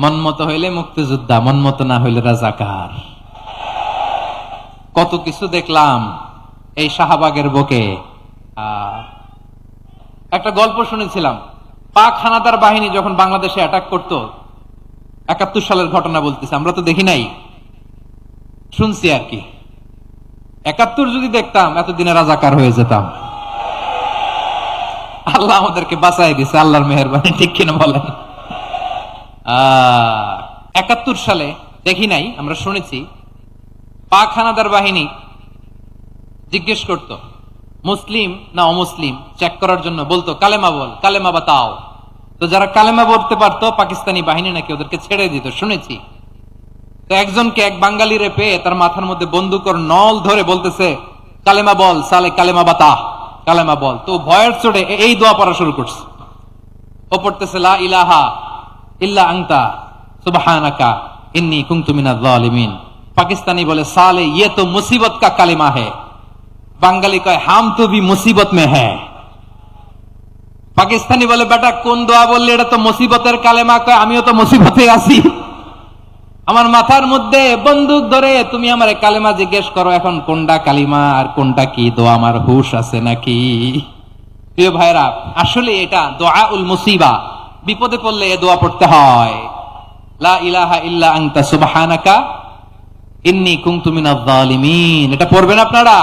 মনমতো হইলে মুক্তিযোদ্ধা, মনমতো না হইলে রাজাকার। কত কিছু দেখলাম এই শাহবাগের বুকে। একটা গল্প শুনেছিলাম, পাক হানাদার বাহিনী যখন বাংলাদেশে অ্যাটাক করত, ৭১ সালের ঘটনা বলতেছে, আমরা তো দেখি নাই, শুনছি আর কি। ৭১ যদি দেখতাম এতদিনে রাজাকার হয়ে যেতাম। আল্লাহ আমাদেরকে বাঁচাই দিছে, আল্লাহর মেহেরবানি, ঠিক কিনা বলেন? ৭১ সালে দেখি নাই, আমরা শুনেছি। পাক হানাদার বাহিনী জিজ্ঞেস করত মুসলিম না অমুসলিম চেক করার জন্য, বলতো কালেমা বল, কালেমা বাতাও। তো যারা কালেমা বলতে পারতো পাকিস্তানি বাহিনী নাকি ওদেরকে ছেড়ে দিত, শুনেছি। তো একজনকে, এক বাঙালিরে পেয়ে তার মাথার মধ্যে বন্দুকর নল ধরে বলতেছে কালেমা বল সালে, কালেমা বাতা, কালেমা বল। তো ভয়ের চড়ে এই দোয়া পড়া শুরু করছে। ও পড়তেছে লা ইলাহা ইল্লা আনতা সুবহানাকা ইন্নী কুনতু মিনাজ জালিমিন। পাকিস্তানি বলে সালে ইয়ে তো মুসিবত কা কালেমা হ্যায়। বাঙালি কয় হাম তো ভি মুসিবত মে হ্যায়। পাকিস্তানি বলে বেটা কোন দোয়া বললে, এটা তো মুসিবতের কালেমা। কয় আমিও তো মুসিবতে আছি, আমার মাথার মধ্যে বন্দুক ধরে তুমি আমার কালেমা জিজ্ঞেস করো, এখন কোনটা কালিমা আর কোনটা কি দোয়া আমার হুশ আছে নাকি? প্রিয় ভাইরা, আসলে এটা দোয়াউল মুসিবা, বিপদে পড়লে এ দোয়া পড়তে হয়। লা ইলাহা ইল্লা আনতা সুবহানাকা ইন্নী কুনতু মিনাজ জালিমিন। এটা পড়বেন আপনারা।